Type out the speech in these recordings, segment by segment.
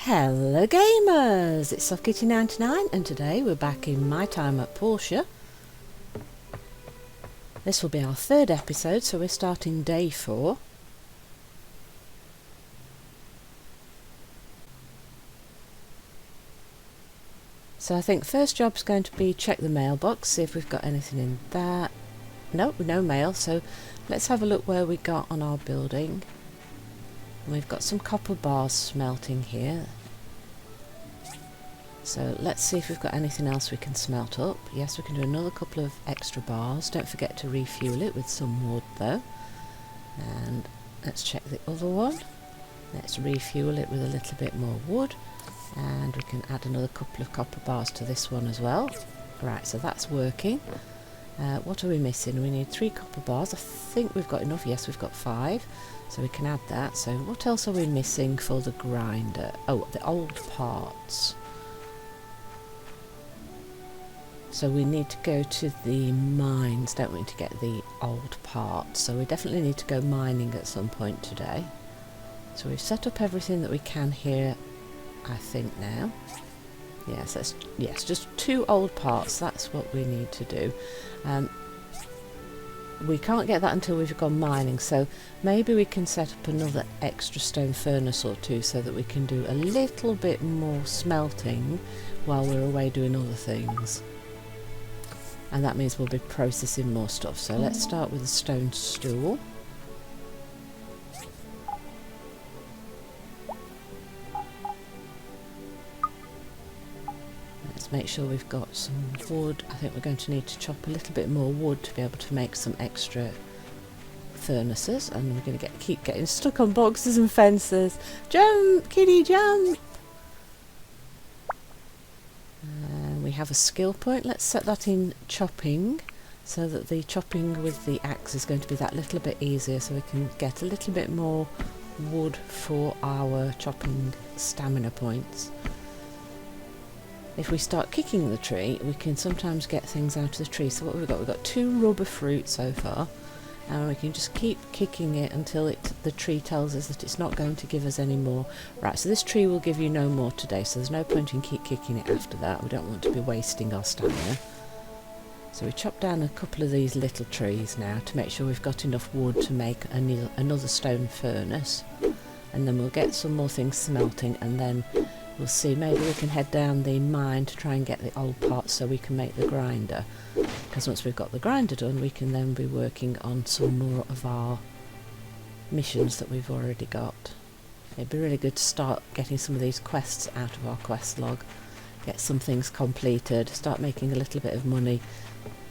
Hello gamers, it's SoftKitty99 and today we're back in my time at Portia. This will be our third episode, so we're starting day 4. So I think first job's going to be check the mailbox, see if we've got anything in that. Nope, no mail, so let's have a look where we got on our building. We've got some copper bars smelting here. So let's see if we've got anything else we can smelt up. Yes, we can do another couple of extra bars. Don't forget to refuel it with some wood though. And let's check the other one. Let's refuel it with a little bit more wood. And we can add another couple of copper bars to this one as well. Right, so that's working. What are we missing? We need 3 copper bars. I think we've got enough. Yes, we've got 5. So we can add that. So what else are we missing for the grinder? Oh, the old parts. So we need to go to the mines, don't we, to get the old parts. So we definitely need to go mining at some point today. So we've set up everything that we can here, I think now. Yes, just 2 old parts, that's what we need to do. We can't get that until we've gone mining, so maybe we can set up another extra stone furnace or 2 so that we can do a little bit more smelting while we're away doing other things. And that means we'll be processing more stuff. So let's start with a stone stool. Let's make sure we've got some wood. I think we're going to need to chop a little bit more wood to be able to make some extra furnaces. And we're going to keep getting stuck on boxes and fences. Jump, kitty, jump! We have a skill point. Let's set that in chopping so that the chopping with the axe is going to be that little bit easier, so we can get a little bit more wood for our chopping stamina points. If we start kicking the tree, we can sometimes get things out of the tree. So what we've got 2 rubber fruit so far, and we can just keep kicking it until the tree tells us that it's not going to give us any more. Right, so this tree will give you no more today, so there's no point in keep kicking it after that. We don't want to be wasting our stamina. So we chop down a couple of these little trees now to make sure we've got enough wood to make another stone furnace. And then we'll get some more things smelting, and then we'll see, maybe we can head down the mine to try and get the old parts so we can make the grinder. Because once we've got the grinder done, we can then be working on some more of our missions that we've already got. It'd be really good to start getting some of these quests out of our quest log. Get some things completed, start making a little bit of money,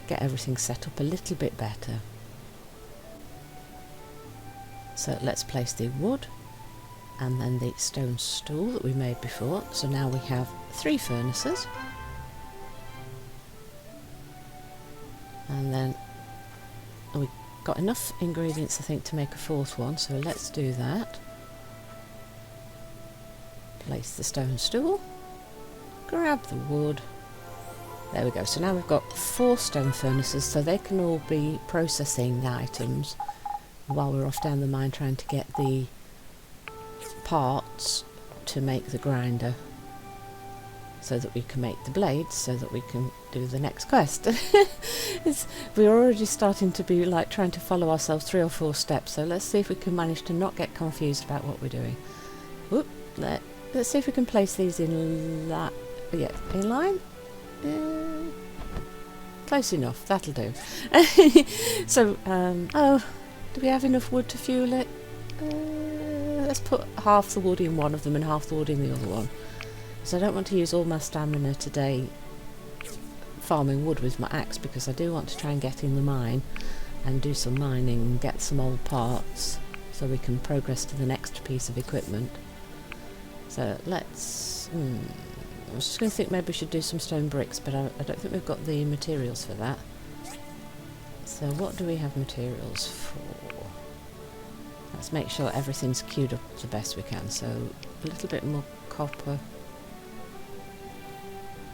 get everything set up a little bit better. So let's place the wood and then the stone stool that we made before. So now we have 3 furnaces. And then we've got enough ingredients, I think, to make a 4th one, so let's do that. Place the stone stool, grab the wood. There we go, so now we've got 4 stone furnaces, so they can all be processing items while we're off down the mine trying to get the parts to make the grinder, so that we can make the blades, so that we can do the next quest. We're already starting to be like trying to follow ourselves 3 or 4 steps, so let's see if we can manage to not get confused about what we're doing. Whoop, let's see if we can place these in in line. Close enough, that'll do. So, oh, do we have enough wood to fuel it? Let's put half the wood in one of them and half the wood in the other one. So I don't want to use all my stamina today farming wood with my axe, because I do want to try and get in the mine and do some mining and get some old parts so we can progress to the next piece of equipment. So let's... I was just going to think maybe we should do some stone bricks, but I don't think we've got the materials for that. So what do we have materials for? Let's make sure everything's queued up the best we can. So a little bit more copper.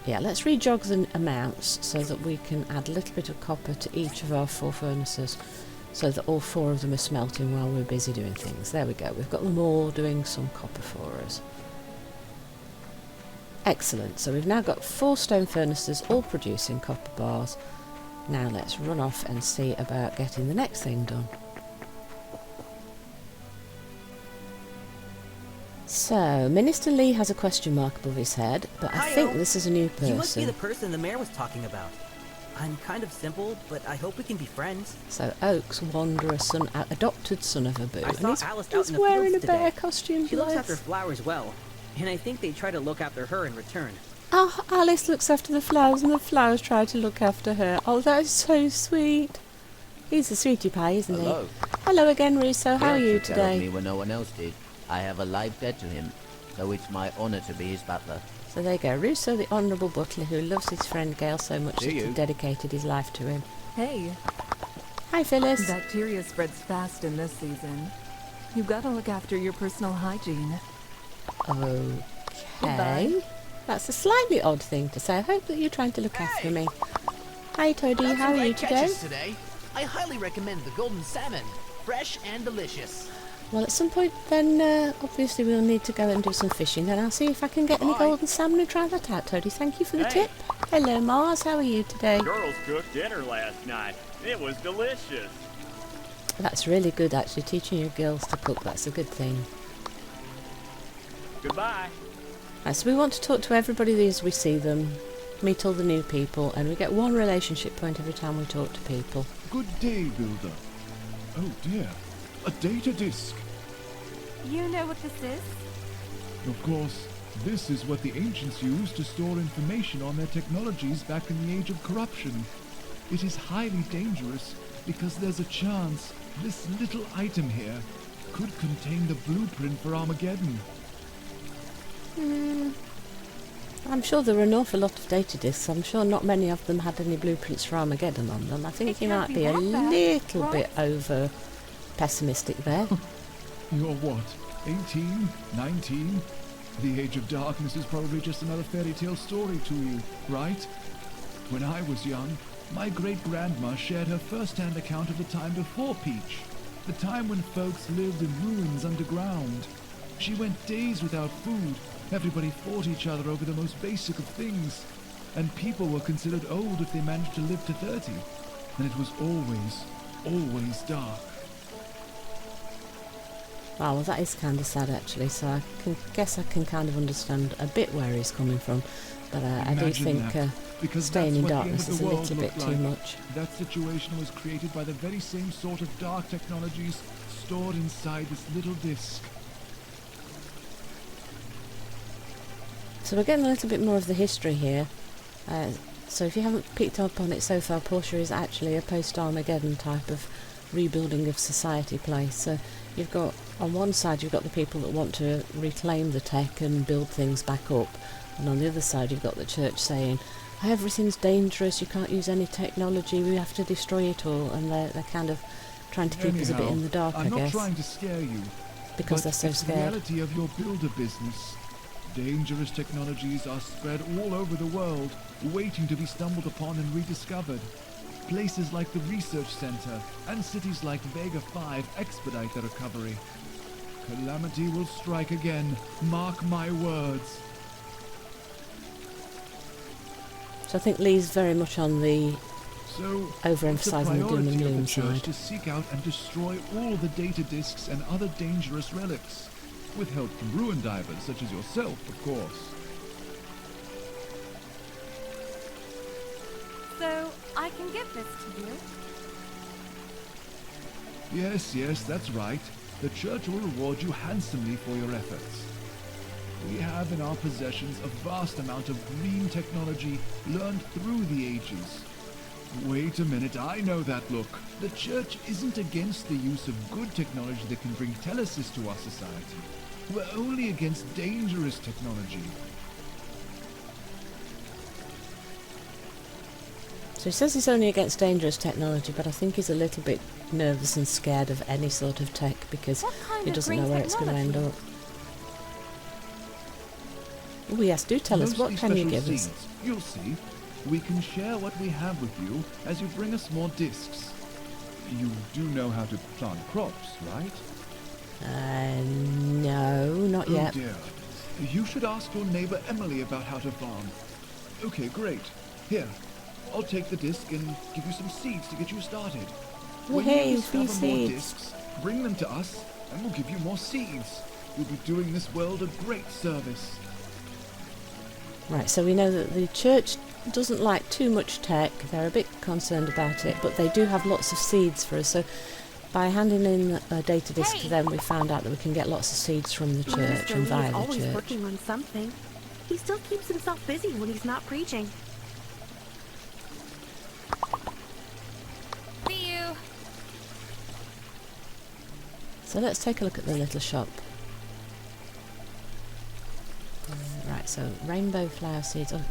Yeah, let's rejog the amounts so that we can add a little bit of copper to each of our 4 furnaces, so that all 4 of them are smelting while we're busy doing things. There we go, we've got them all doing some copper for us. Excellent, so we've now got 4 stone furnaces all producing copper bars. Now let's run off and see about getting the next thing done. So, Minister Lee has a question mark above his head, but I think this is a new person. You must be the person the mayor was talking about. I'm kind of simple, but I hope we can be friends. So, Oak's Wanderer, adopted son of a boo. I saw Alice out in the he's wearing a bear today. costume. She looks after flowers well, and I think they try to look after her in return. Oh, Alice looks after the flowers and the flowers try to look after her. Oh, that is so sweet. He's a sweetie pie, isn't Hello. he? Hello again, Russo. How are you Took care of today? me when no one else did. I have a live debt to him, so it's my honour to be his butler. So there you go, Russo, the honourable butler who loves his friend Gail so much that he dedicated his life to him. Hey. Hi, Phyllis. Bacteria spreads fast in this season. You've got to look after your personal hygiene. Okay. Goodbye. That's a slightly odd thing to say. I hope that you're trying to look after me. Hi, Toadie. How are you today? I highly recommend the golden salmon. Fresh and delicious. Well, at some point then, obviously we'll need to go and do some fishing, and I'll see if I can get any golden salmon and try that out, Toadie. Thank you for the tip. Hello, Mars. How are you today? Girls cooked dinner last night. It was delicious. That's really good, actually. Teaching your girls to cook, that's a good thing. Goodbye. Right, so we want to talk to everybody as we see them, meet all the new people, and we get 1 relationship point every time we talk to people. Good day, Builder. Oh dear, a data disk. You know what this is? Of course, this is what the ancients used to store information on their technologies back in the age of corruption. It is highly dangerous because there's a chance this little item here could contain the blueprint for Armageddon. I'm sure there are an awful lot of data disks. I'm sure not many of them had any blueprints for Armageddon on them. I think you might be a little bit over pessimistic there. You're what, 18, 19? The Age of Darkness is probably just another fairy tale story to you, right? When I was young, my great-grandma shared her first-hand account of the time before Peach, the time when folks lived in ruins underground. She went days without food, everybody fought each other over the most basic of things, and people were considered old if they managed to live to 30, and it was always, always dark. Wow, well that is kind of sad actually, so I guess I can kind of understand a bit where he's coming from, but I do think staying in darkness is a little bit too much. That situation was created by the very same sort of dark technologies stored inside this little disc. So we're getting a little bit more of the history here. So if you haven't picked up on it so far, Portia is actually a post-Armageddon type of rebuilding of society place. So you've got, on one side you've got the people that want to reclaim the tech and build things back up, and on the other side you've got the church saying everything's dangerous, you can't use any technology, we have to destroy it all, and they're kind of trying to keep us a bit in the dark, I guess. I'm not trying to scare you, because they're so scared. The reality of your builder business. Dangerous technologies are spread all over the world, waiting to be stumbled upon and rediscovered. Places like the Research Center and cities like Vega 5 expedite the recovery. Calamity will strike again, mark my words. So I think Lee's very much on the overemphasising the doom and gloom side. To seek out and destroy all the data disks and other dangerous relics. With help from ruin divers such as yourself, of course. So, I can give this to you? Yes, that's right. The church will reward you handsomely for your efforts. We have in our possessions a vast amount of green technology learned through the ages. Wait a minute, I know that look. The church isn't against the use of good technology that can bring telesis to our society. We're only against dangerous technology. So he says he's only against dangerous technology, but I think he's a little bit nervous and scared of any sort of tech because he doesn't know where it's going to end up. Oh yes, do tell us, what can you give us? You'll see. We can share what we have with you as you bring us more discs. You do know how to plant crops, right? No, not yet. Oh dear. You should ask your neighbor Emily about how to farm. Okay, great. Here, I'll take the disc and give you some seeds to get you started. When Yay, you discover free more seeds. discs, bring them to us, and we'll give you more seeds. You'll be doing this world a great service. Right, so we know that the church doesn't like too much tech. They're a bit concerned about it, but they do have lots of seeds for us. So by handing in a data disc to them, we found out that we can get lots of seeds from the church Mr. and Lee via is the always church. working on something. He still keeps himself busy when he's not preaching. See you. So let's take a look at the little shop. Right, so rainbow flower seeds. Oh,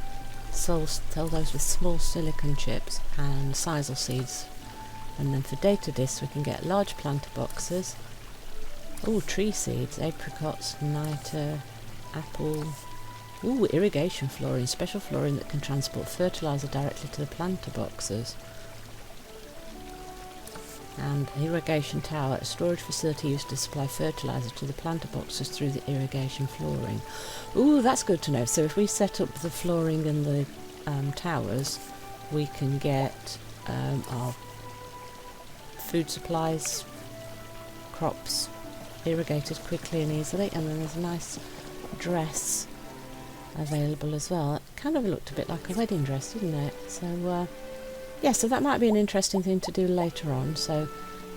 sell those with small silicon chips and sisal seeds. And then for data discs we can get large planter boxes. Oh, tree seeds, apricots, niter, apple. Ooh, irrigation flooring, special flooring that can transport fertiliser directly to the planter boxes. And irrigation tower, a storage facility used to supply fertiliser to the planter boxes through the irrigation flooring. Ooh, that's good to know. So if we set up the flooring and the towers, we can get our food supplies, crops irrigated quickly and easily, and then there's a nice dress available as well. It kind of looked a bit like a wedding dress, didn't it? So yeah, so that might be an interesting thing to do later on. So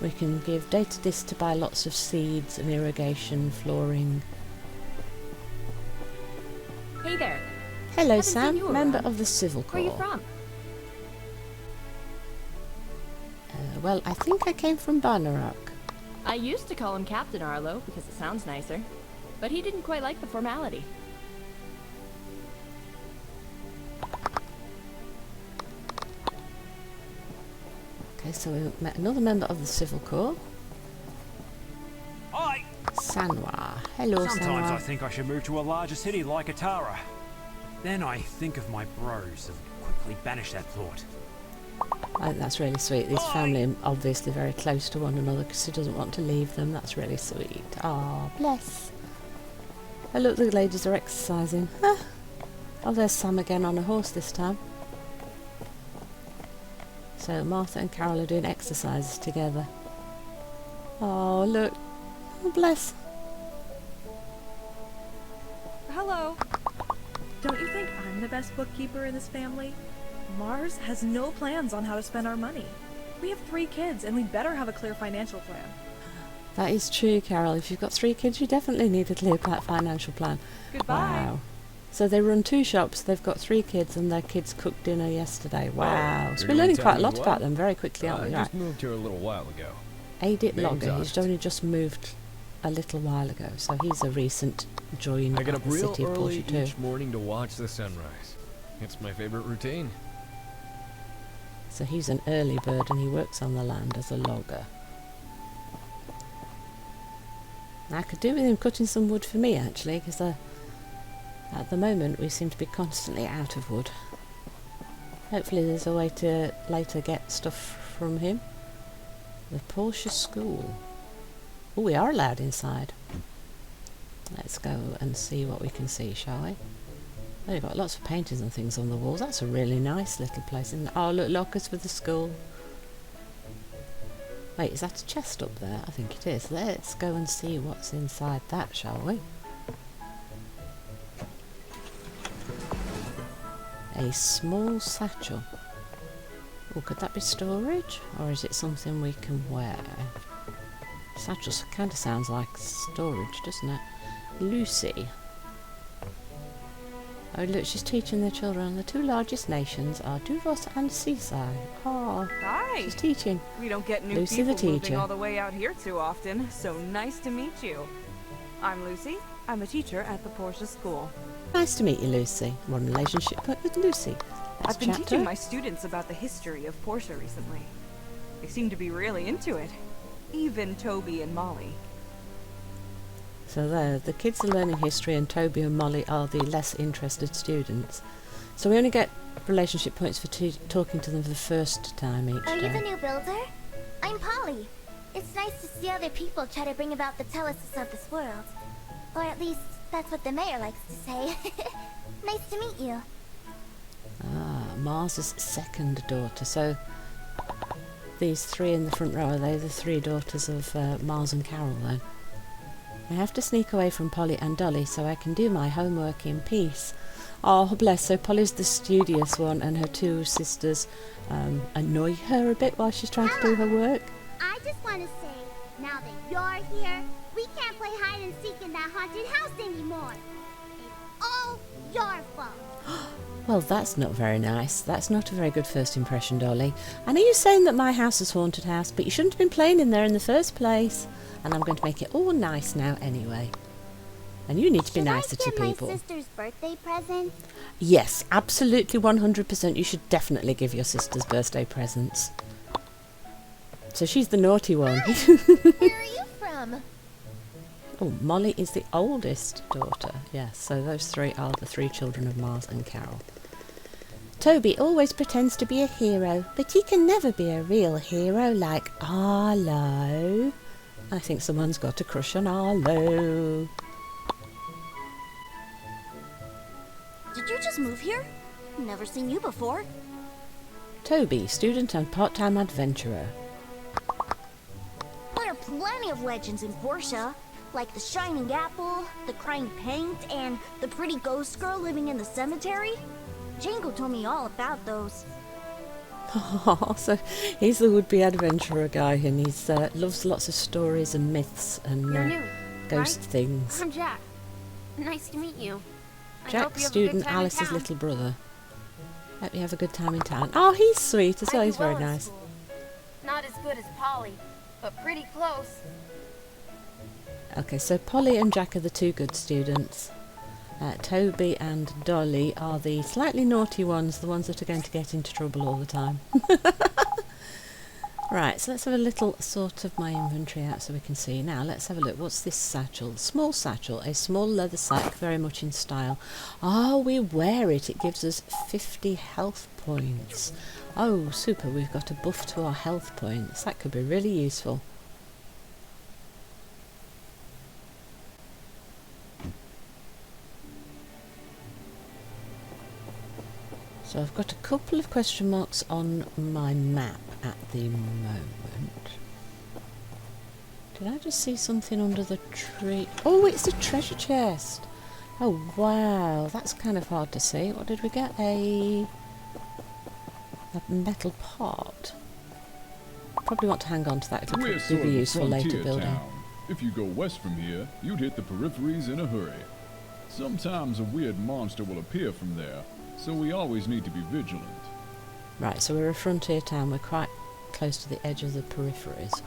we can give data disc to buy lots of seeds and irrigation, flooring. Hey there. Hello Haven't seen Sam, you member around. of the Civil Corps. Where are you from? Well, I think I came from Barnarock. I used to call him Captain Arlo because it sounds nicer, but he didn't quite like the formality. Okay, so we met another member of the Civil Corps. Hi! Sanwa. Hello Sometimes I Sanwa. think I should move to a larger city like Atara. Then I think of my bros and quickly banish that thought. I think that's really sweet. These family are obviously very close to one another because he doesn't want to leave them. That's really sweet. Ah, bless. Oh look, the ladies are exercising. Ah. Oh, there's Sam again on a horse this time. So Martha and Carol are doing exercises together. Oh, look. Oh, bless. Hello. Don't you think I'm the best bookkeeper in this family? Mars has no plans on how to spend our money. We have 3 kids, and we better have a clear financial plan. That is true, Carol. If you've got 3 kids, you definitely need a clear financial plan. Goodbye. Wow. So they run 2 shops, they've got 3 kids, and their kids cooked dinner yesterday. Wow. So we're learning quite a lot about them very quickly, aren't we? I just moved here a little while ago. Adit Name's Logger, he's Ast. only just moved a little while ago, so he's a recent join I get of up the real city of early Portia too. each morning to watch the sunrise. It's my favorite routine. So he's an early bird and he works on the land as a logger. I could do with him cutting some wood for me actually, because at the moment we seem to be constantly out of wood. Hopefully there's a way to later get stuff from him. The Portia School. Oh, we are allowed inside. Let's go and see what we can see, shall we? Oh, you've got lots of paintings and things on the walls. That's a really nice little place. Isn't it? Oh, look, lockers for the school. Wait, is that a chest up there? I think it is. Let's go and see what's inside that, shall we? A small satchel. Oh, could that be storage? Or is it something we can wear? Satchel kind of sounds like storage, doesn't it? Lucy. Oh look, she's teaching the children. The 2 largest nations are Duvos and Seaside. Oh, Hi. she's teaching. We don't get new Lucy the people moving teacher. all the way out here too often, so nice to meet you. I'm Lucy. I'm a teacher at the Portia School. Nice to meet you, Lucy. One relationship with Lucy. Let's I've been chat to teaching her. my students about the history of Portia recently. They seem to be really into it. Even Toby and Molly. So there, the kids are learning history and Toby and Molly are the less interested students. So we only get relationship points for talking to them for the first time each Are you the day. new builder? I'm Polly. It's nice to see other people try to bring about the telesis of this world. Or at least, That's what the mayor likes to say. Nice to meet you. Ah, Mars's second daughter. So these three in the front row, are they the three daughters of Mars and Carol then? I have to sneak away from Polly and Dolly so I can do my homework in peace. Oh, bless. So Polly's the studious one and her two sisters annoy her a bit while she's trying to do her work. I just want to say, now that you're here, we can't play hide and seek in that haunted house anymore. It's all your fault. Well, that's not very nice. That's not a very good first impression, Dolly. I know you're saying that my house is a haunted house, but you shouldn't have been playing in there in the first place. And I'm going to make it all nice now anyway. And you need to be nicer to people. Should I give my sister's birthday present? Yes, absolutely 100%. You should definitely give your sisters birthday presents. So she's the naughty one. Where are you from? Oh, Molly is the oldest daughter. Yes, so those three are the three children of Mars and Carol. Toby always pretends to be a hero, but he can never be a real hero like Arlo. I think someone's got a crush on Arlo. Did you just move here? Never seen you before. Toby, student and part-time adventurer. There are plenty of legends in Portia, like the Shining Apple, the Crying Paint, and the pretty ghost girl living in the cemetery. Django told me all about those. Oh, so he's the would-be adventurer guy, and he loves lots of stories and myths and You're new, ghost right? things. I'm Jack. Nice to meet you. Jack, student, Alice's little brother. Hope you have a good time in town. Oh, he's sweet as well. He's very nice. Not as good as Polly, but pretty close. Okay, so Polly and Jack are the two good students. Toby and Dolly are the slightly naughty ones, the ones that are going to get into trouble all the time. Right, so let's have a little sort of my inventory out so we can see. Now, let's have a look. What's this satchel? Small satchel, a small leather sack, very much in style. Oh, we wear it. It gives us 50 health points. Oh, super. We've got a buff to our health points. That could be really useful. So I've got a couple of question marks on my map at the moment. Did I just see something under the tree? Oh, it's a treasure chest. Oh, wow. That's kind of hard to see. What did we get? A metal pot. Probably want to hang on to that. It'll probably be useful later building. Town. If you go west from here, you'd hit the peripheries in a hurry. Sometimes a weird monster will appear from there, so we always need to be vigilant. Right, so we're a frontier town. We're quite close to the edge of the peripheries.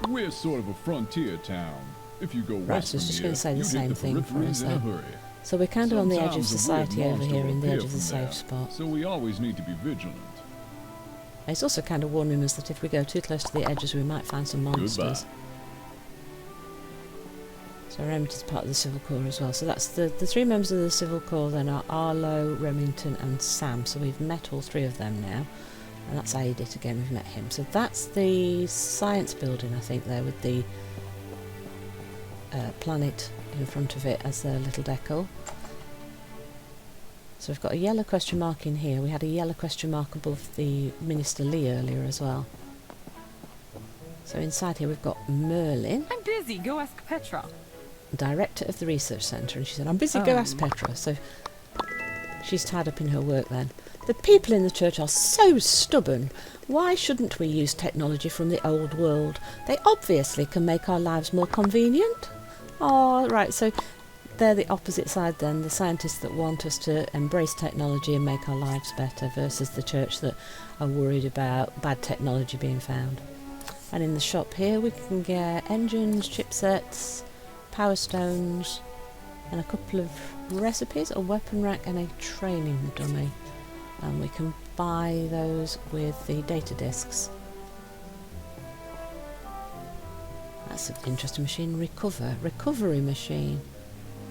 We're sort of a frontier town. If you go west so it's just from going to say here, the you same hit the thing for peripheries us in a there. hurry. So we're kind of on the edge of Sometimes a society weird over here, monster in the will edge of the appear safe from spot. there, so we always need to be vigilant. It's also kind of warning us that if we go too close to the edges, we might find some monsters. Goodbye. So Remington's part of the Civil Corps as well. So that's the three members of the Civil Corps then are Arlo, Remington and Sam. So we've met all three of them now. And that's Aidit again, we've met him. So that's the science building, I think, there with the planet in front of it as their little decal. So we've got a yellow question mark in here. We had a yellow question mark above the Minister Lee earlier as well. So inside here we've got Merlin. I'm busy. Go ask Petra. Director of the research centre, and she said, I'm busy, go ask Petra. So she's tied up in her work then. The people in the church are so stubborn. Why shouldn't we use technology from the old world? They obviously can make our lives more convenient. Oh, right, so they're the opposite side then, the scientists that want us to embrace technology and make our lives better versus the church that are worried about bad technology being found. And in the shop here we can get engines, chipsets, power stones and a couple of recipes, a weapon rack and a training dummy, and we can buy those with the data discs. That's an interesting machine. Recovery machine.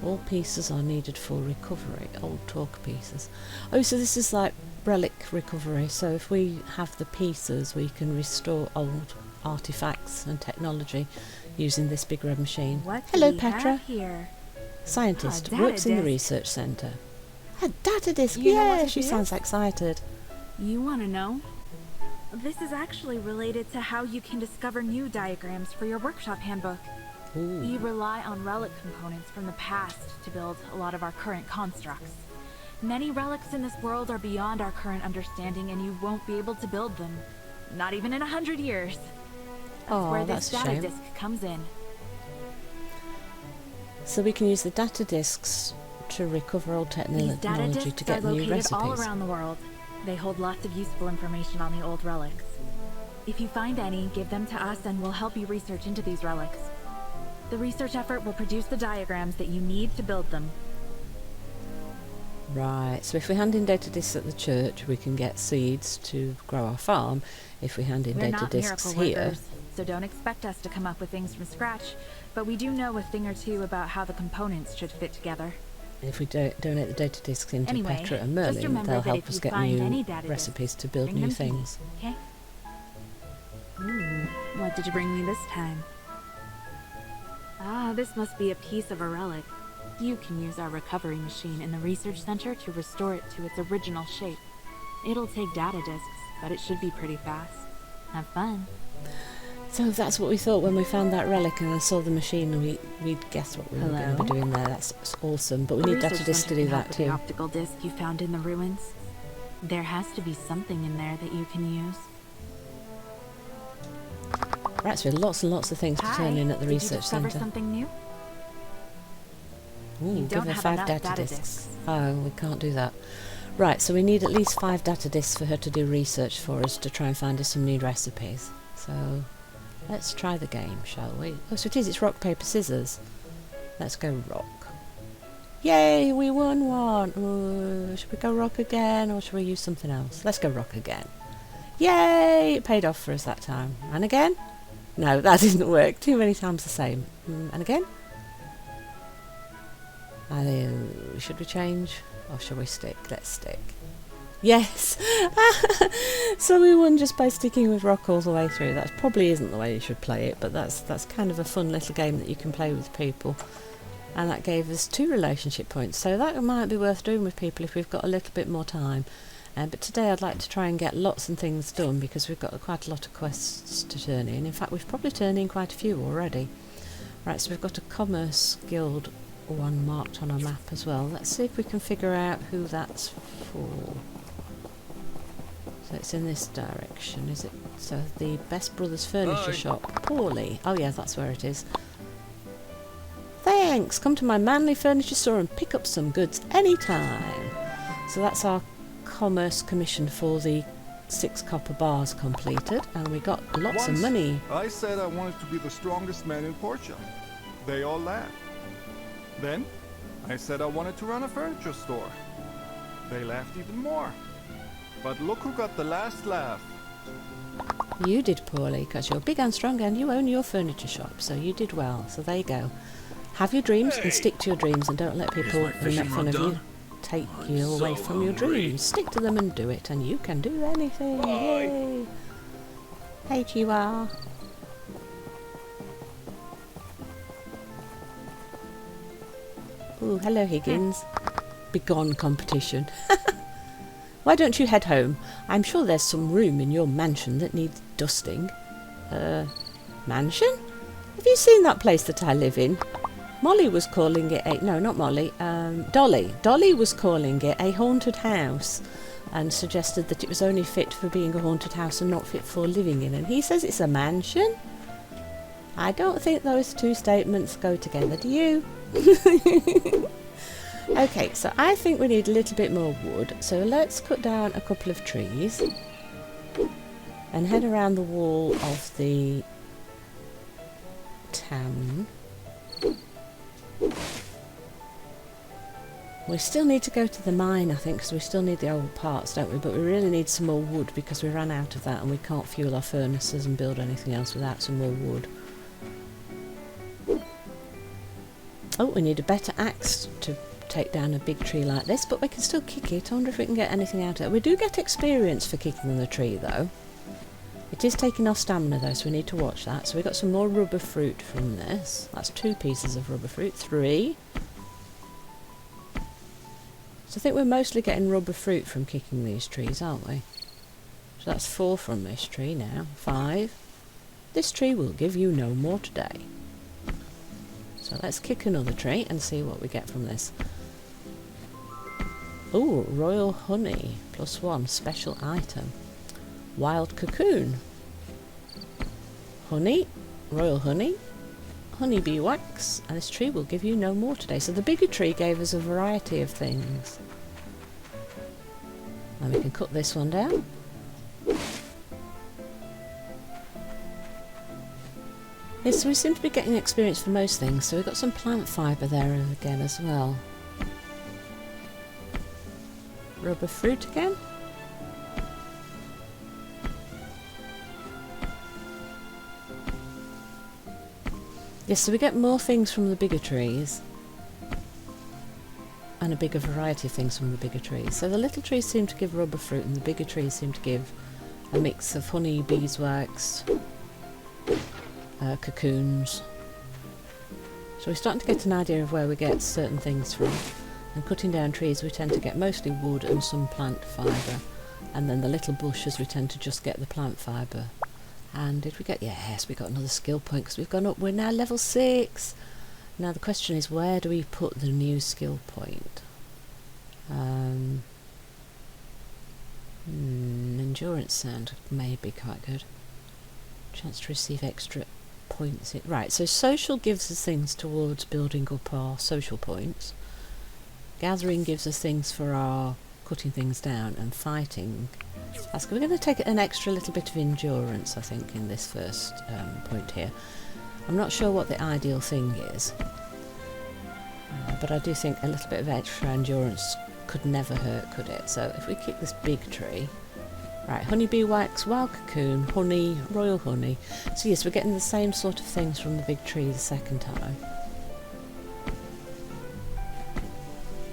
All pieces are needed for recovery. Old talk pieces. Oh, so this is like relic recovery, so if we have the pieces we can restore old artifacts and technology using this big red machine. What Hello, do we Petra. have here? Scientist, data works in the disk. research centre. A data disk, You know what yeah, this she is? sounds excited. You want to know? This is actually related to how you can discover new diagrams for your workshop handbook. Ooh. We rely on relic components from the past to build a lot of our current constructs. Many relics in this world are beyond our current understanding, and you won't be able to build them. Not even in 100 years. That's Oh, where that's this a data shame. disk comes in. So we can use the data disks to recover old These technology data to disks get are new located recipes. all around the world. They hold lots of useful information on the old relics. If you find any, give them to us and we'll help you research into these relics. The research effort will produce the diagrams that you need to build them. Right, so if we hand in data discs at the church, we can get seeds to grow our farm. If we hand in We're data not discs miracle here, workers, so don't expect us to come up with things from scratch, but we do know a thing or two about how the components should fit together. if we donate the data discs into Anyway, Petra and just Merlin, remember they'll that help if us you get find new any data recipes to build bring new them to me, things. Okay? What did you bring me this time? Ah, this must be a piece of a relic. You can use our recovery machine in the research center to restore it to its original shape. It'll take data disks, but it should be pretty fast. Have fun. So that's what we thought when we found that relic and I saw the machine, and we'd guessed what we were going to be doing there. That's awesome, but we The need data research discs to center do can help that with the too. optical disc you found in the ruins. There has to be something in there that you can use. Right, so we have lots and lots of things to turn in at the Did you research discover centre. something new? Ooh, You give don't her have 5 enough data data discs. Oh, we can't do that. Right, so we need at least 5 data discs for her to do research for us to try and find us some new recipes. So let's try the game, shall we? Oh, so it's rock, paper, scissors. Let's go rock. Yay, we won one! Should we go rock again, or should we use something else? Let's go rock again. Yay! It paid off for us that time. And again? No, that didn't work. Too many times the same. And again? Should we change? Or should we stick? Let's stick. Yes! So we won just by sticking with rock all the way through. That probably isn't the way you should play it, but that's kind of a fun little game that you can play with people. And that gave us 2 relationship points, so that might be worth doing with people if we've got a little bit more time. But today I'd like to try and get lots of things done because we've got quite a lot of quests to turn in. In fact, we've probably turned in quite a few already. Right, so we've got a Commerce Guild one marked on our map as well. Let's see if we can figure out who that's for. So it's in this direction, is it? So the Best Brothers Furniture Shop. Poorly. Oh yeah, that's where it is. Thanks! Come to my manly furniture store and pick up some goods anytime. So that's our commerce commission for the 6 copper bars completed, and we got lots of money. I said I wanted to be the strongest man in Portia. They all laughed. Then I said I wanted to run a furniture store. They laughed even more. But look who got the last laugh. You did poorly because you're big and strong and you own your furniture shop, so you did well. So there you go. Have your dreams and stick to your dreams, and don't let people who make fun of you take you away from your dreams. Stick to them and do it, and you can do anything. Yay! Hey, Chihuahua. Ooh, hello, Higgins. Begone, competition. Why don't you head home? I'm sure there's some room in your mansion that needs dusting. Mansion? Have you seen that place that I live in? Molly was calling it a... No, not Molly. Dolly. Dolly was calling it a haunted house and suggested that it was only fit for being a haunted house and not fit for living in. And he says it's a mansion? I don't think those 2 statements go together, do you? Okay, so I think we need a little bit more wood. So let's cut down a couple of trees and head around the wall of the town. We still need to go to the mine, I think, because we still need the old parts, don't we? But we really need some more wood because we ran out of that and we can't fuel our furnaces and build anything else without some more wood. Oh, we need a better axe to take down a big tree like this, but we can still kick it. I wonder if we can get anything out of it. We do get experience for kicking the tree, though. It is taking our stamina, though, so we need to watch that. So we got some more rubber fruit from this. That's 2 pieces of rubber fruit. 3. So I think we're mostly getting rubber fruit from kicking these trees, aren't we? So that's 4 from this tree now. 5. This tree will give you no more today. So let's kick another tree and see what we get from this. Ooh, royal honey. +1, special item. Wild cocoon. Honey, royal honey, honeybee wax, and this tree will give you no more today. So the bigger tree gave us a variety of things. And we can cut this one down. Yes, so we seem to be getting experience for most things, so we've got some plant fibre there again as well. Rubber fruit again. Yes, so we get more things from the bigger trees. And a bigger variety of things from the bigger trees. So the little trees seem to give rubber fruit and the bigger trees seem to give a mix of honey, beeswax, cocoons. So we're starting to get an idea of where we get certain things from. And cutting down trees we tend to get mostly wood and some plant fibre. And then the little bushes we tend to just get the plant fibre. And did we get... yes, we got another skill point because we've gone up. We're now level 6. Now the question is, where do we put the new skill point? Endurance sound may be quite good. Chance to receive extra points. Right, so social gives us things towards building up our social points. Gathering gives us things for our cutting things down, and fighting. We're going to take an extra little bit of endurance, I think, in this first point here. I'm not sure what the ideal thing is, but I do think a little bit of extra endurance could never hurt, could it? So if we kick this big tree, right, honeybee wax, wild cocoon, honey, royal honey. So yes, we're getting the same sort of things from the big tree the second time.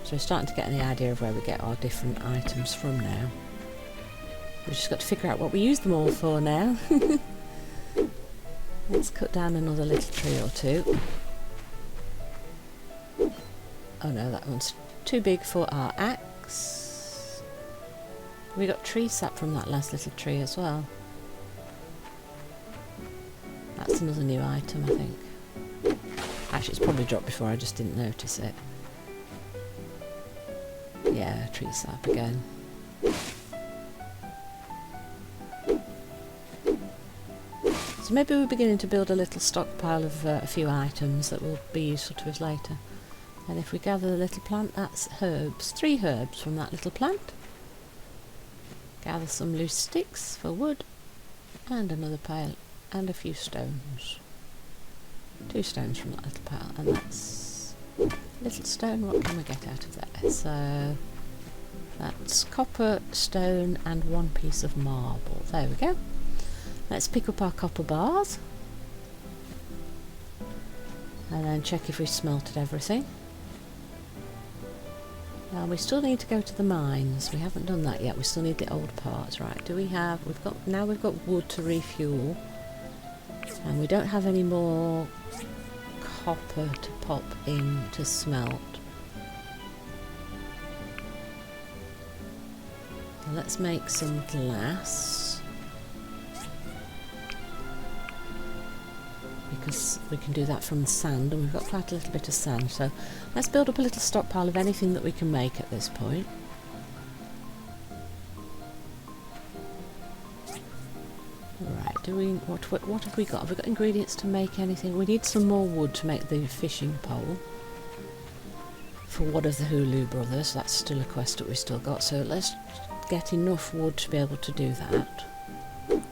So we're starting to get the idea of where we get our different items from now. We've just got to figure out what we use them all for now. Let's cut down another little tree or two. Oh no, that one's too big for our axe. We got tree sap from that last little tree as well. That's another new item, I think. Actually, it's probably dropped before, I just didn't notice it. Yeah, tree sap again. So maybe we're beginning to build a little stockpile of a few items that will be useful to us later. And if we gather the little plant, that's herbs. 3 herbs from that little plant. Gather some loose sticks for wood. And another pile. And a few stones. 2 stones from that little pile. And that's... little stone, what can we get out of there? So... that's copper, stone, and 1 piece of marble. There we go. Let's pick up our copper bars. And then check if we smelted everything. Now we still need to go to the mines. We haven't done that yet. We still need the old parts. Right, do we have... we've got wood to refuel. And we don't have any more copper to pop in to smelt. Let's make some glass, because we can do that from sand, and we've got quite a little bit of sand, so let's build up a little stockpile of anything that we can make at this point. Right, what have we got? Have we got ingredients to make anything? We need some more wood to make the fishing pole for one of the Hulu brothers. That's still a quest that we've still got, so let's get enough wood to be able to do that,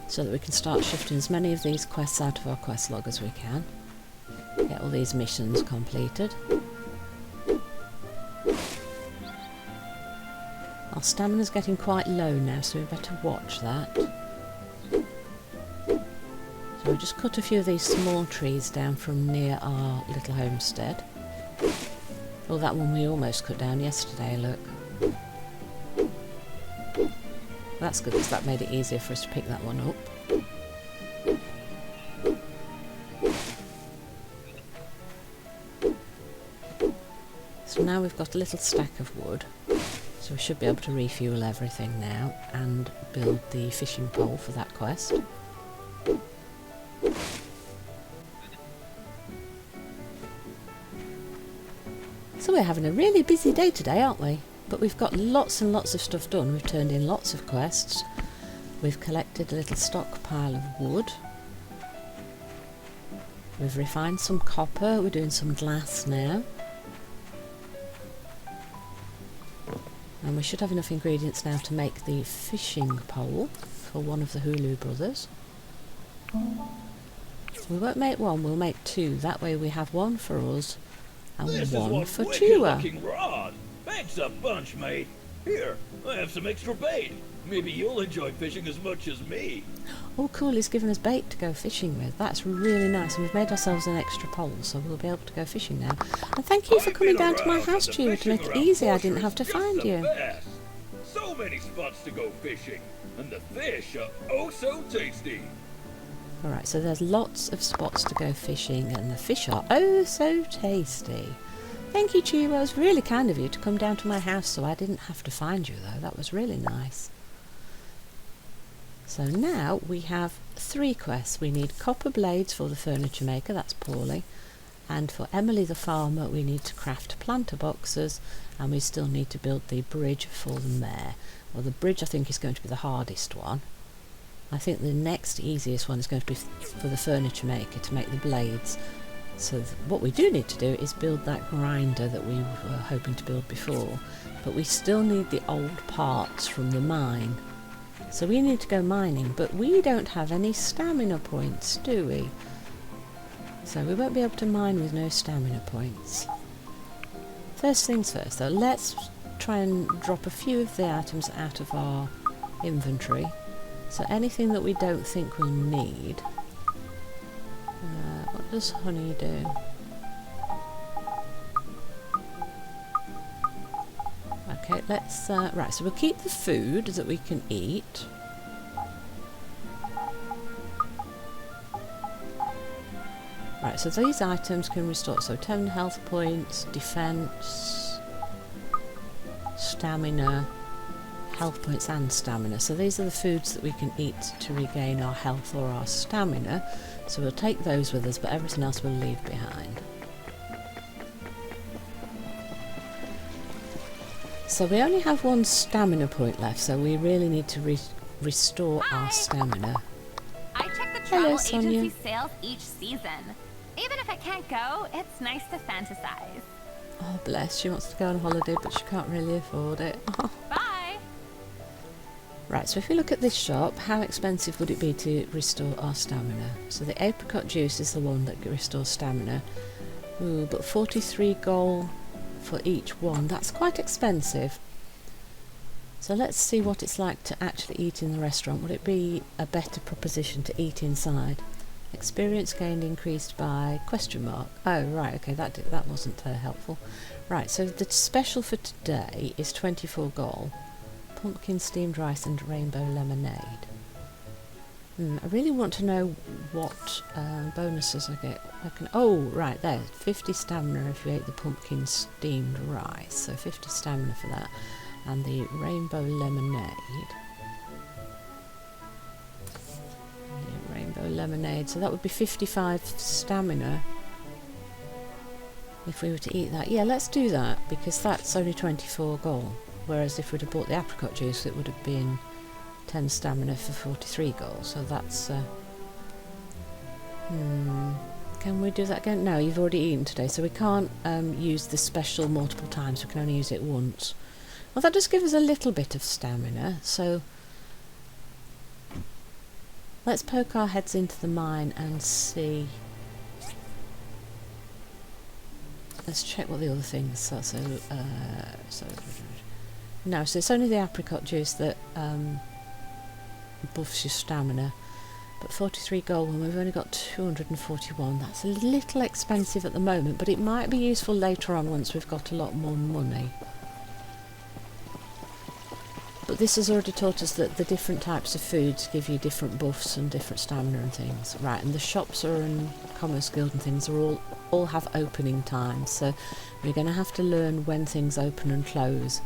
so that we can start shifting as many of these quests out of our quest log as we can. Get all these missions completed. Our stamina's getting quite low now, so we better watch that. So we just cut a few of these small trees down from near our little homestead. Oh, that one we almost cut down yesterday, look. That's good, because that made it easier for us to pick that one up. So now we've got a little stack of wood. So we should be able to refuel everything now and build the fishing pole for that quest. So we're having a really busy day today, aren't we? But we've got lots and lots of stuff done. We've turned in lots of quests. We've collected a little stockpile of wood. We've refined some copper. We're doing some glass now. And we should have enough ingredients now to make the fishing pole for one of the Hulu brothers. We won't make one, we'll make two. That way we have one for us and one for Chua. Looking rod. Thanks a bunch, mate. Here, I have some extra bait. Maybe you'll enjoy fishing as much as me. Oh cool, he's given us bait to go fishing with. That's really nice. And we've made ourselves an extra pole, so we'll be able to go fishing now. And thank you for coming down to my house, Chua, to make it easy. I didn't have to find you. Best. So many spots to go fishing, and the fish are oh so tasty. Alright, so there's lots of spots to go fishing, and the fish are oh so tasty. Thank you, Chua. It was really kind of you to come down to my house so I didn't have to find you, though. That was really nice. So now we have 3 quests. We need copper blades for the furniture maker, that's Paulie. And for Emily the farmer we need to craft planter boxes, and we still need to build the bridge for the mare. Well, the bridge I think is going to be the hardest one. I think the next easiest one is going to be for the furniture maker to make the blades. So what we do need to do is build that grinder that we were hoping to build before, but we still need the old parts from the mine. So we need to go mining, but we don't have any stamina points, do we? So we won't be able to mine with no stamina points. First things first though, let's try and drop a few of the items out of our inventory. So anything that we don't think we'll need. What does honey do? Okay, let's right, so we'll keep the food that we can eat. Right, so these items can restore, so 10 health points, defense, stamina, health points and stamina. So these are the foods that we can eat to regain our health or our stamina. So we'll take those with us, but everything else we'll leave behind. So we only have 1 stamina point left, so we really need to restore our stamina. I check the travel agency sales each season. Even if I can't go, it's nice to fantasize. Oh bless, she wants to go on holiday but she can't really afford it. Bye! Right, so if we look at this shop, how expensive would it be to restore our stamina? So the apricot juice is the one that restores stamina. Ooh, but 43 gold for each one. That's quite expensive. So let's see what it's like to actually eat in the restaurant. Would it be a better proposition to eat inside? Experience gained increased by question mark. Oh right, okay, that wasn't helpful. Right, so the special for today is 24 gold. Pumpkin steamed rice and rainbow lemonade. I really want to know what bonuses I get. Oh, right there, 50 stamina if you ate the pumpkin steamed rice. So 50 stamina for that. And the rainbow lemonade. Rainbow lemonade. So that would be 55 stamina if we were to eat that. Yeah, let's do that because that's only 24 gold. Whereas if we'd have bought the apricot juice, it would have been 10 stamina for 43 gold. So that's... Can we do that again? No, you've already eaten today, so we can't use the special multiple times. We can only use it once. Well, that does give us a little bit of stamina, so... Let's poke our heads into the mine and see... Let's check what the other things are. No, so it's only the apricot juice that buffs your stamina. But 43 gold and we've only got 241. That's a little expensive at the moment, but it might be useful later on once we've got a lot more money. But this has already taught us that the different types of foods give you different buffs and different stamina and things. Right, and the shops are in Commerce Guild and things are all have opening times, so we're going to have to learn when things open and close.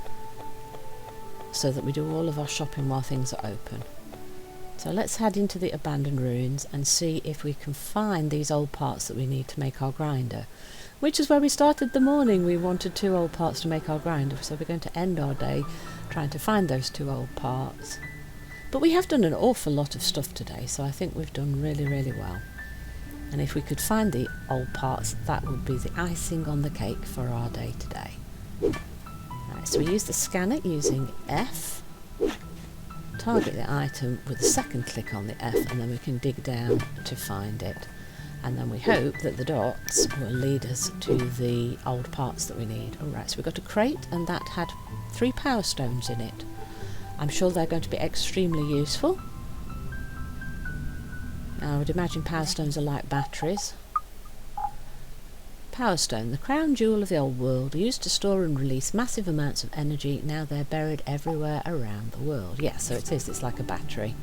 so that we do all of our shopping while things are open. So let's head into the abandoned ruins and see if we can find these old parts that we need to make our grinder, which is where we started the morning. We wanted 2 old parts to make our grinder, so we're going to end our day trying to find those 2 old parts. But we have done an awful lot of stuff today, so I think we've done really, really well. And if we could find the old parts, that would be the icing on the cake for our day today. Right, so we use the scanner using F, target the item with a second click on the F, and then we can dig down to find it. And then we hope that the dots will lead us to the old parts that we need. Alright, so we got a crate, and that had 3 power stones in it. I'm sure they're going to be extremely useful. Now, I would imagine power stones are like batteries. Power stone, the crown jewel of the old world, used to store and release massive amounts of energy. Now they're buried everywhere around the world. Yeah, so it is, it's like a battery.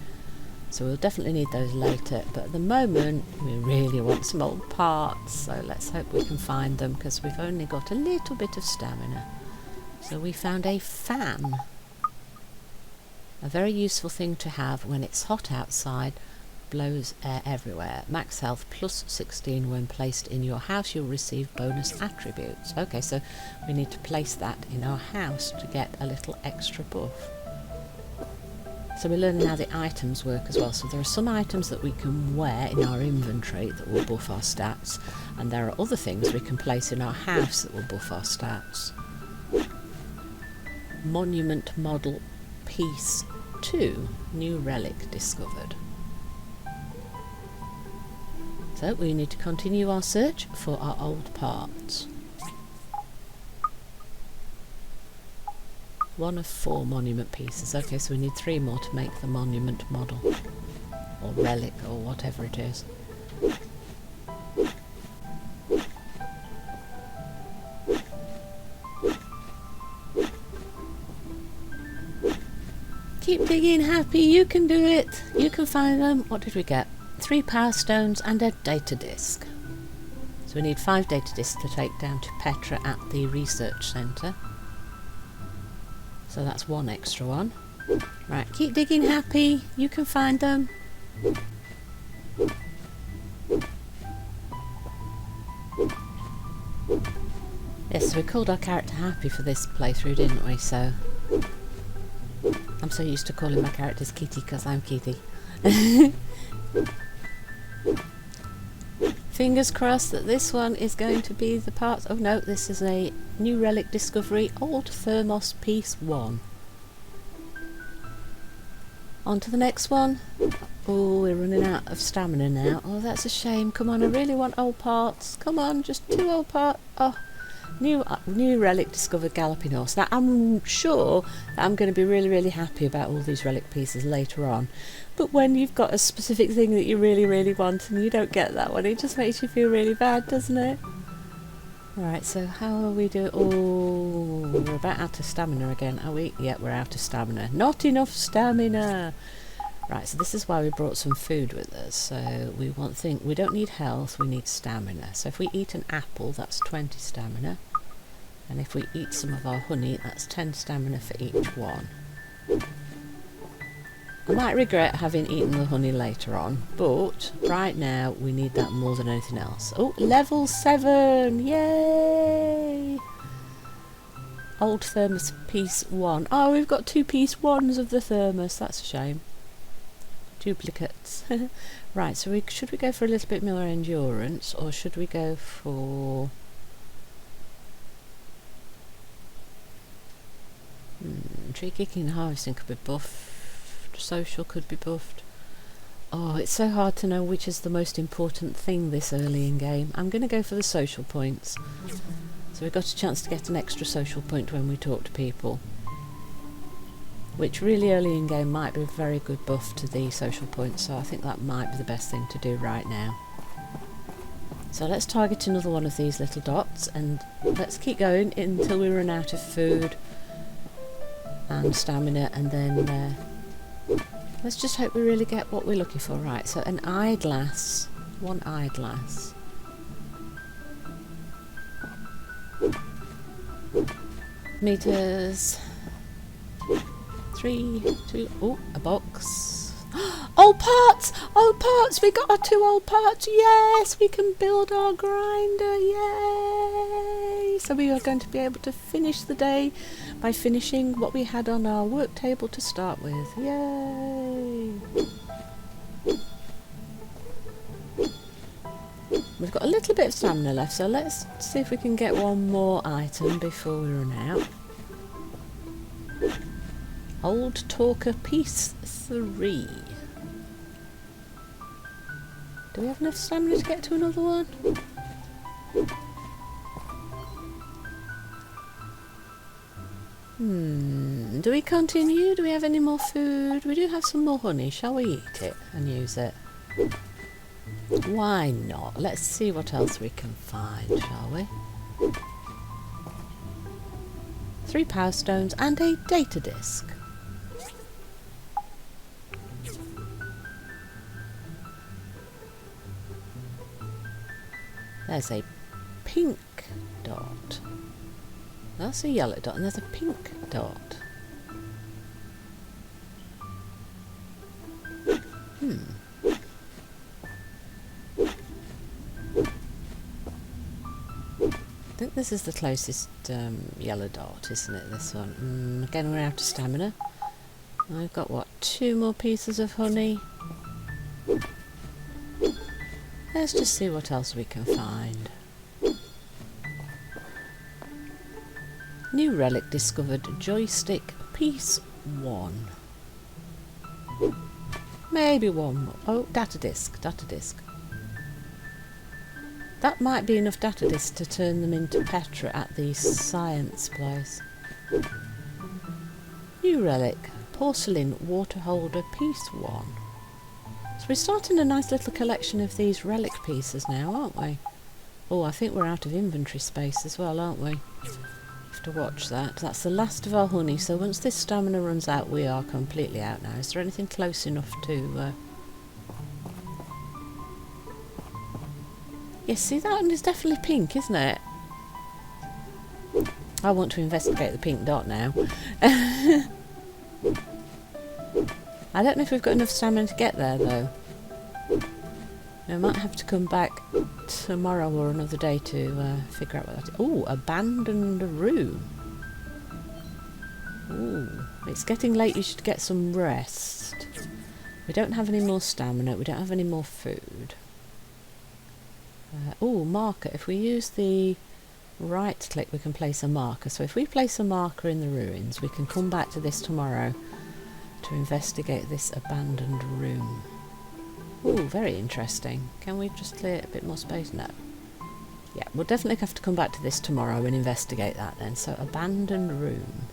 So we'll definitely need those later, but at the moment we really want some old parts, so let's hope we can find them, because we've only got a little bit of stamina. So we found a fan. A very useful thing to have when it's hot outside. Blows air everywhere. Max health plus 16 when placed in your house. You'll receive bonus attributes. Okay, so we need to place that in our house to get a little extra buff. So we're learning how the items work as well. So there are some items that we can wear in our inventory that will buff our stats, and there are other things we can place in our house that will buff our stats. Monument model piece 2, new relic discovered. So we need to continue our search for our old parts. 1 of 4 monument pieces. Okay, so we need 3 more to make the monument model. Or relic, or whatever it is. Keep digging, Happy, you can do it! You can find them. What did we get? 3 power stones and a data disk. So we need 5 data disks to take down to Petra at the research centre. So that's 1 extra one. Right, keep digging, Happy. You can find them. Yes, so we called our character Happy for this playthrough, didn't we? So I'm so used to calling my characters Kitty because I'm Kitty. Fingers crossed that this one is going to be the part. Oh no, this is a new relic discovery, old thermos piece 1. On to the next one. Oh, we're running out of stamina now. Oh, that's a shame. Come on, I really want old parts. Come on, just 2 old parts. Oh, new relic discovered, galloping horse. Now I'm sure that I'm going to be really, really happy about all these relic pieces later on. But when you've got a specific thing that you really, really want and you don't get that one, it just makes you feel really bad, doesn't it? Right, so how are we doing? Oh, we're about out of stamina again, are we? Yeah, we're out of stamina. Not enough stamina! Right, so this is why we brought some food with us. So we don't need health, we need stamina. So if we eat an apple, that's 20 stamina. And if we eat some of our honey, that's 10 stamina for each one. I might regret having eaten the honey later on, but right now we need that more than anything else. Oh, level 7! Yay! Old thermos piece 1. Oh, we've got 2 piece 1s of the thermos. That's a shame. Duplicates. Right, so should we go for a little bit more endurance, or should we go for... tree kicking and harvesting could be buffed. Social could be buffed. Oh, it's so hard to know which is the most important thing this early in game. I'm going to go for the social points. So we got a chance to get an extra social point when we talk to people, which really early in game might be a very good buff to the social points, so I think that might be the best thing to do right now. So let's target another one of these little dots and let's keep going until we run out of food and stamina, and then let's just hope we really get what we're looking for. Right, so an eyeglass. 1 eyeglass. 3, 2, oh, a box. Old parts! Old parts! We got our 2 old parts! Yes! We can build our grinder! Yay! So we are going to be able to finish the day by finishing what we had on our work table to start with. Yay! We've got a little bit of stamina left, so let's see if we can get one more item before we run out. Old Talker Piece 3. Do we have enough stamina to get to another one? Do we continue? Do we have any more food? We do have some more honey. Shall we eat it and use it? Why not? Let's see what else we can find, shall we? 3 power stones and a data disk. There's a pink dot. That's a yellow dot and there's a pink dot. I think this is the closest yellow dot, isn't it, this one? Again, we're out of stamina. I've got, what, 2 more pieces of honey? Let's just see what else we can find. New relic discovered, joystick piece 1. Maybe one more. Oh, data disk, data disk. That might be enough data disks to turn them into Petra at the science place. New relic, porcelain water holder piece 1. So we're starting a nice little collection of these relic pieces now, aren't we? Oh, I think we're out of inventory space as well, aren't we? Have to watch that. That's the last of our honey, so once this stamina runs out, we are completely out now. Is there anything close enough to... Yes, see, that one is definitely pink, isn't it? I want to investigate the pink dot now. I don't know if we've got enough stamina to get there, though. We might have to come back tomorrow or another day to figure out what that is. Ooh, abandoned room. Ooh, it's getting late, you should get some rest. We don't have any more stamina, we don't have any more food. Oh, marker. If we use the right click, we can place a marker. So if we place a marker in the ruins, we can come back to this tomorrow to investigate this abandoned room. Oh, very interesting. Can we just clear a bit more space? No. Yeah, we'll definitely have to come back to this tomorrow and investigate that then. So, abandoned room.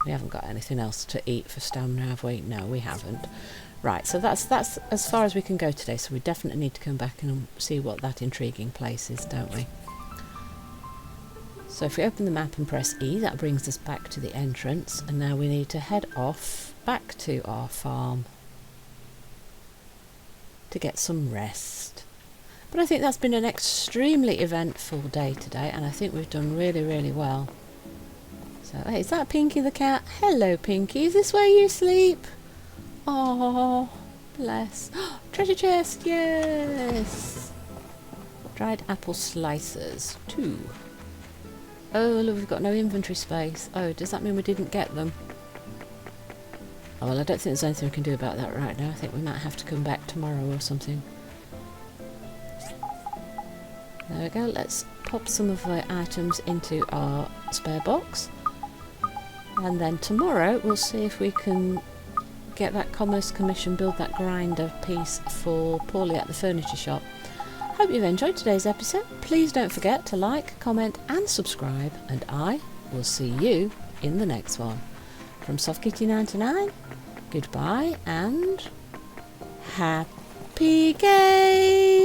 We haven't got anything else to eat for stamina, have we? No, we haven't. Right, so that's as far as we can go today, so we definitely need to come back and see what that intriguing place is, don't we? So if we open the map and press E, that brings us back to the entrance, and now we need to head off back to our farm to get some rest. But I think that's been an extremely eventful day today, and I think we've done really, really well. So, hey, is that Pinky the cat? Hello, Pinky. Is this where you sleep? Oh, bless. Treasure chest, yes! Dried apple slices, 2. Oh, look, we've got no inventory space. Oh, does that mean we didn't get them? Oh, well, I don't think there's anything we can do about that right now. I think we might have to come back tomorrow or something. There we go. Let's pop some of our items into our spare box. And then tomorrow we'll see if we can get that commerce commission, build that grinder piece for Paulie at the furniture shop. Hope you've enjoyed today's episode. Please don't forget to like, comment and subscribe, and I will see you in the next one. From SoftKitty99, goodbye and happy game!